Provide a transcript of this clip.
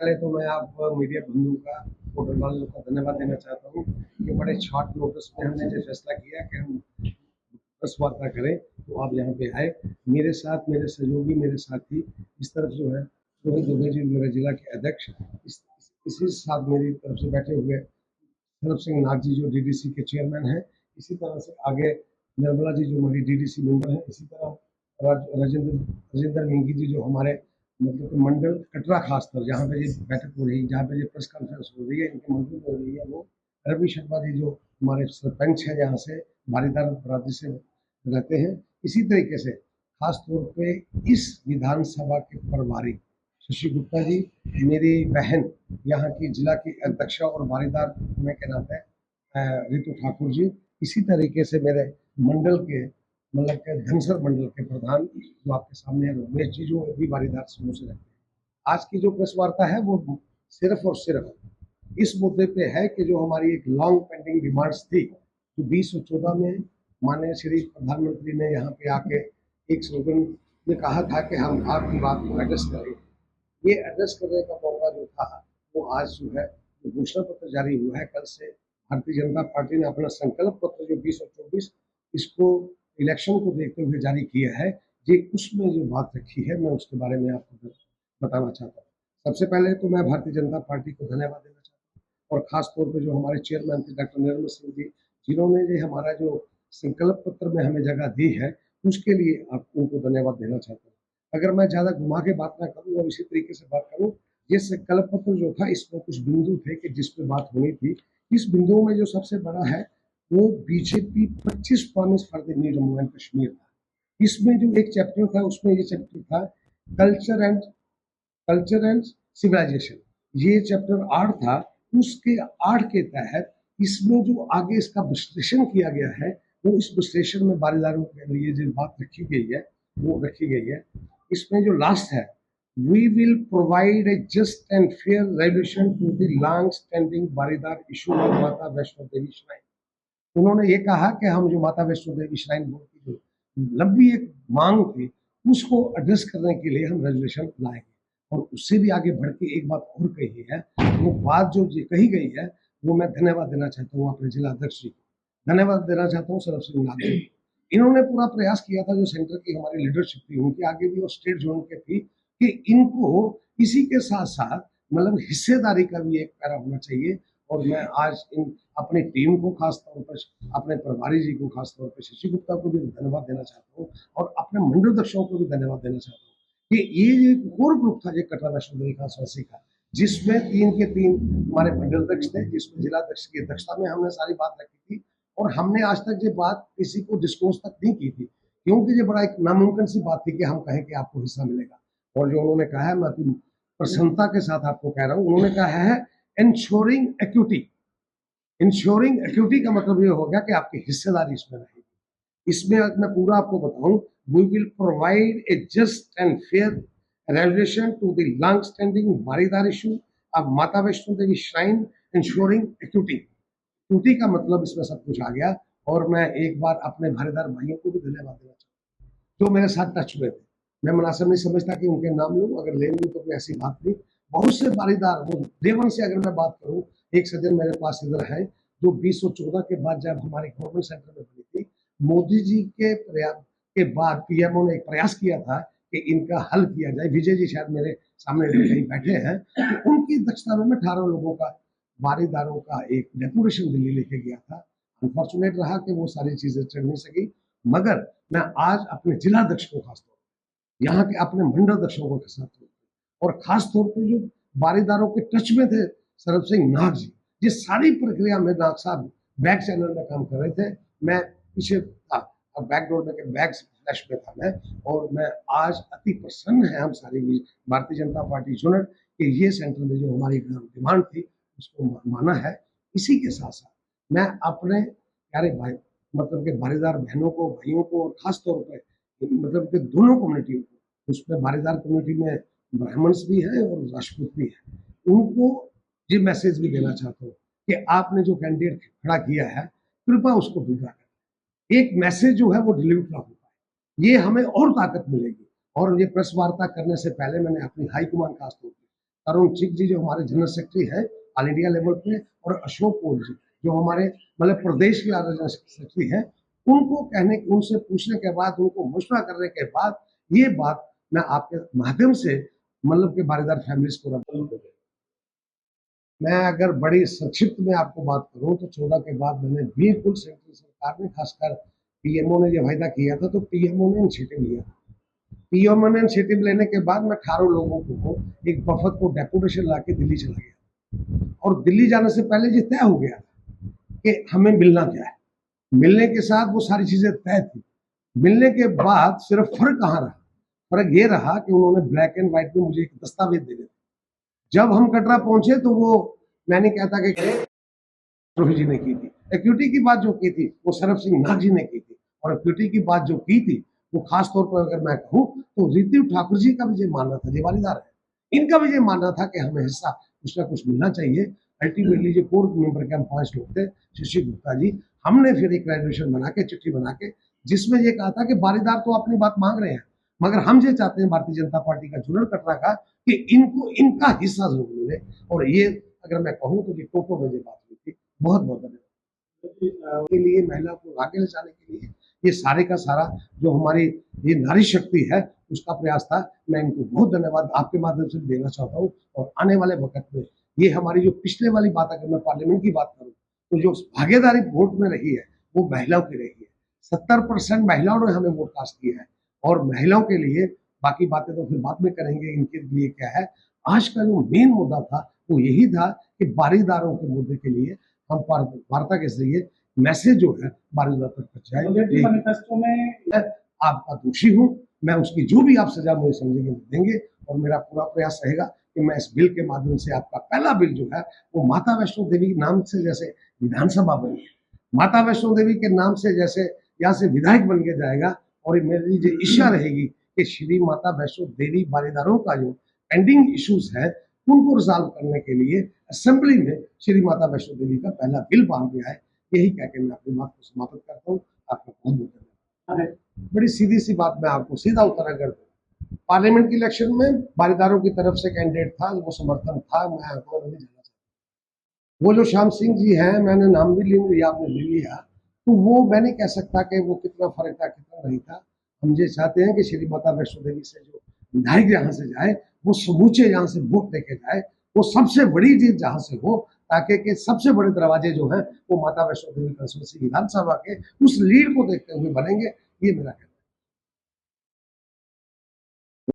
पहले तो मैं आप मीडिया बंधुओं का, पोर्टल वालों का धन्यवाद देना चाहता हूँ कि बड़े शॉर्ट नोटिस में हमने जो फैसला किया कि हम प्रेस वार्ता करें, तो आप यहाँ पे आए। मेरे साथ मेरे सहयोगी, मेरे साथी, इस तरफ जो है रोहित दुबे जी मेरे जिला के अध्यक्ष, इसी साथ मेरी तरफ से बैठे हुए सरब सिंह नाग जी जो डीडीसी के चेयरमैन हैं। इसी तरह से आगे निर्मला जी जो हमारी डीडीसी मेंबर हैं। इसी तरह राजेंद्र राजेंद्र मिंगी जी जो हमारे मतलब मंडल कटरा खासकर जहाँ पे ये बैठक हो रही है, जहाँ पे ये प्रेस कॉन्फ्रेंस हो रही है, इनके मंडल में हो रही है, वो रवि शर्मा जी जो हमारे सरपंच है यहाँ से बारीदार बरादरी से रहते हैं। इसी तरीके से खास तौर पे इस विधानसभा के प्रभारी शशि गुप्ता जी, मेरी बहन यहाँ की जिला की अध्यक्षा और बारीदार होने के नाते रितु ठाकुर जी, इसी तरीके से मेरे मंडल के मतलब के धनसर मंडल के प्रधान जो आपके सामने है रमेश जी जो भी बारीदार समूह से रहते हैं। आज की जो प्रेस वार्ता है वो सिर्फ और सिर्फ इस मुद्दे पे है कि जो हमारी एक लॉन्ग पेंडिंग डिमांड्स थी, जो 2014 में माननीय श्री प्रधानमंत्री ने यहाँ पे आके एक स्लोगन में कहा था कि हम आपकी बात को एड्रेस करेंगे। ये एड्रेस करने का मौका जो था वो आज जो है घोषणा पत्र जारी हुआ है। कल से भारतीय जनता पार्टी ने अपना संकल्प पत्र जो 20 और 24 इसको इलेक्शन को देखते हुए जारी किया है। ये उसमें जो बात रखी है मैं उसके बारे में आपको बताना चाहता हूँ। सबसे पहले तो मैं भारतीय जनता पार्टी को धन्यवाद देना चाहता हूँ और खास तौर पे जो हमारे चेयरमैन थे डॉक्टर निर्मल सिंह जी, जिन्होंने ये हमारा जो संकल्प पत्र में हमें जगह दी है, उसके लिए आप उनको धन्यवाद देना चाहता हूँ। अगर मैं ज़्यादा घुमा के बात ना करूँ और इसी तरीके से बात करूँ, ये संकल्प पत्र जो था इसमें कुछ बिंदु थे कि जिस पे बात होनी थी। इस बिंदुओं में जो सबसे बड़ा है वो BJP 25 promise for the new Jammu and Kashmir था। इसमें जो एक चैप्टर था उसमें ये चैप्टर था कल्चर एंड सिविलाइजेशन। ये चैप्टर 8 था। उसके 8 के तहत इसमें जो आगे इसका विश्लेषण किया गया है, वो इस विश्लेषण में बारीदारों के लिए जो बात रखी गई है वो रखी गई है। इसमें जो लास्ट है, we will provide a just and fair resolution to the long standing Baridar issue of Mata Vaishno Devi shrine. उन्होंने ये कहा कि हम जो माता वैष्णो देवी श्राइन बोर्ड की जो लंबी एक मांग थी उसको एड्रेस करने के लिए हम रेजोल्यूशन लाएंगे। और उससे भी आगे बढ़ के एक बात और कही है, वो बात जो कही गई है वो मैं धन्यवाद देना चाहता हूँ अपने जिला अध्यक्ष जी को, धन्यवाद देना चाहता हूँ सरब सिंह नाग जी। इन्होंने पूरा प्रयास किया था, जो सेंटर की हमारी लीडरशिप थी उनके आगे भी और स्टेट जोन के थी, कि इनको इसी के साथ साथ मतलब हिस्सेदारी का भी एक पैरा होना चाहिए। और मैं आज इन अपनी टीम को खास तौर पर अपने प्रभारी जी को खास तौर पर शशि गुप्ता को भी धन्यवाद देना चाहता हूँ और अपने मंडल अध्यक्षों को भी धन्यवाद देना चाहता हूँ कि ये एक कोर ग्रुप था जो कटरा वैष्णो देवी कॉन्स्टिट्यूंसी का, जिसमें 3 के 3 हमारे मंडल अध्यक्ष थे, जिसमें जिला अध्यक्ष की अध्यक्षता में हमने सारी बात रखी थी। और हमने आज तक ये बात किसी को डिस्क्लोज तक नहीं की थी, क्योंकि ये बड़ा एक नामुमकिन सी बात थी कि हम कहें कि आपको हिस्सा मिलेगा। और जो उन्होंने कहा है, मैं अपनी प्रसन्नता के साथ आपको कह रहा हूँ, उन्होंने कहा है इंश्योरिंग एक्यूटी। इंश्योरिंग एक्यूटी का मतलब ये हो गया कि आपकी हिस्सेदारी इसमें रहेगी। इसमें मैं पूरा आपको बताऊं, we will provide a just and fair resolution to the long standing Baridar issue of Mata Vaishno Devi shrine, ensuring equity. Equity का मतलब इसमें सब कुछ आ गया। और मैं एक बार अपने भारीदार भाइयों को भी धन्यवाद देना चाहता हूँ जो मेरे साथ टच में थे। मैं मुनासिब नहीं समझता कि उनके नाम लूं, अगर ले लूं तो कोई ऐसी बात नहीं। बहुत से बारीदार, वो देवन से अगर मैं बात करूं, एक सज्जन मेरे पास इधर है जो 2014 के बाद जब हमारी गवर्नमेंट सेंटर में बनी थी, मोदी जी के प्रयास के बाद पीएमओ ने एक प्रयास किया था कि इनका हल किया जाए। विजय जी शायद मेरे सामने कहीं बैठे हैं, तो उनकी दक्षता में 18 लोगों का बारीदारों का एक डेपुटेशन दिल्ली लेके गया था। अनफॉर्चुनेट रहा कि वो सारी चीजें चढ़ नहीं सकी, मगर मैं आज अपने जिला अध्यक्ष को खासतौर यहाँ के अपने मंडल अध्यक्षों को साथ और खास तौर पर जो बारीदारों के टच में थे सरब सिंह नाग जी, ये सारी प्रक्रिया में नाग साहब बैक चैनल में काम कर रहे थे। मैं पीछे था, अब बैक डोर में बैक फ्लैश में था मैं। और मैं आज अति प्रसन्न है हम सारी भारतीय जनता पार्टी यूनिट कि ये सेंटर में जो हमारी डिमांड थी उसको माना है। इसी के साथ साथ मैं अपने प्यारे भाई मतलब के बारीदार बहनों को, भाइयों को और खास तौर पर मतलब कि दोनों कम्युनिटियों को, उसमें बारीदार कम्युनिटी में ब्राह्मण्स भी हैं और राजपूत भी हैं, उनको ये मैसेज भी देना चाहता हूँ कि आपने जो कैंडिडेट खड़ा किया है कृपया उसको विड्रा करें। एक मैसेज जो है वो डिलीट ना हो पाए, ये हमें और ताकत मिलेगी। और ये प्रेस वार्ता करने से पहले मैंने अपनी हाईकमान खास तौर पर तरुण चिक जी जो हमारे जनरल सेक्रेटरी है ऑल इंडिया लेवल पे, और अशोक कोल जी जो हमारे मतलब प्रदेश के जनरल सेक्रेटरी है, उनको उनसे पूछने के बाद, उनको मशवरा करने के बाद ये बात मैं आपके माध्यम से मतलब के बारीदार फैमिलीज को रखूँ। मैं अगर बड़ी संक्षिप्त में आपको बात करूं तो 14 के बाद मैंने बिल्कुल सेंट्रल सरकार ने, खासकर पीएमओ ने जो वायदा किया था, तो पीएमओ ने इनिशिएटिव लिया। पीएमओ ने इनिशिएटिव लेने के बाद मैं 18 लोगों को एक वफद को डेपुटेशन ला के दिल्ली चला गया, और दिल्ली जाने से पहले ये तय हो गया कि हमें मिलना क्या है। मिलने के साथ वो सारी चीजें तय थी। मिलने के बाद सिर्फ फर्क कहाँ रहा? फर्क ये रहा कि उन्होंने ब्लैक एंड व्हाइट में मुझे एक दस्तावेज दे दिया। जब हम कटरा पहुंचे तो वो, मैंने कहता कि रोहित जी ने की थी एक्यूटी की बात, जो की थी वो सरफ सिंह नाग जी ने की थी, और एक्यूटी की बात जो की थी वो खास तौर पर अगर मैं कहूँ तो रितिव ठाकुर जी का भी ये मानना था, ये वालीदार है, इनका भी ये मानना था कि हमें हिस्सा कुछ ना कुछ मिलना चाहिए। अल्टीमेटली जो कोर मेंबर के हम 5 लोग थे, शशि गुप्ता जी, हमने फिर एक रेजोल्यूशन बना के, चिट्ठी बना के, जिसमें ये कहा था कि बारीदार तो अपनी बात मांग रहे हैं, मगर हम ये चाहते हैं भारतीय जनता पार्टी का जुनर कटरा का कि इनको इनका हिस्सा जरूर मिले। और ये अगर मैं कहूँ तो ये टोटो में ये बात हुई थी। बहुत बहुत धन्यवाद के लिए, महिला को आगे ले जाने के लिए ये सारे का सारा जो हमारी ये नारी शक्ति है उसका प्रयास था। मैं इनको बहुत धन्यवाद आपके माध्यम से देना चाहता हूँ। और आने वाले वक्त में ये हमारी जो पिछले वाली बात, अगर मैं पार्लियामेंट की बात करूँ तो जो भागीदारी वोट में रही है वो महिलाओं की रही है। 70% महिलाओं ने हमें वोट कास्ट किया है, और महिलाओं के लिए बाकी बातें तो फिर बाद में करेंगे, इनके लिए क्या है। आज का जो मेन मुद्दा था वो यही था कि बारीदारों के मुद्दे के लिए हम वार्ता के जरिए मैसेज जो है बारीदार तक पहुंचाएंगे। मैनिफेस्टो में आपका दोषी हूँ, मैं उसकी जो भी आप सजा मुझे समझेंगे देंगे, और मेरा पूरा प्रयास रहेगा कि मैं इस बिल के माध्यम से, आपका पहला बिल जो है वो माता वैष्णो देवी नाम से जैसे विधानसभा बनी, माता वैष्णो देवी के नाम से जैसे यहाँ से विधायक बन के जाएगा, और मेरी जो इच्छा रहेगी कि श्री माता वैष्णो देवी बारीदारों का जो पेंडिंग इश्यूज है उनको रिजॉल्व करने के लिए असेंबली में श्री माता वैष्णो देवी का पहला बिल बांध दिया है। यही कहकर मैं अपनी बात को समाप्त करता हूँ। आपका बहुत बहुत धन्यवाद। बड़ी सीधी सी बात मैं आपको सीधा उत्तर कर दूँ, पार्लियामेंट की इलेक्शन में बारीदारों की तरफ से कैंडिडेट था, वो समर्थन था, मैं आंकड़ों में नहीं जाना चाहता। वो जो श्याम सिंह जी हैं, मैंने नाम भी लिया, आपने ले लिया, तो वो मैं नहीं कह सकता कि वो कितना फर्क था कितना नहीं था। हम ये चाहते हैं कि श्री माता वैष्णो देवी से जो विधायक यहाँ से जाए वो समूचे यहाँ से वोट लेके जाए, वो सबसे बड़ी चीज जहाँ से हो, ताकि के सबसे बड़े दरवाजे जो हैं वो माता वैष्णो देवी कंस्टिट्यूंसी विधानसभा के उस लीड को देखते हुए बनेंगे। ये मेरा कहना है।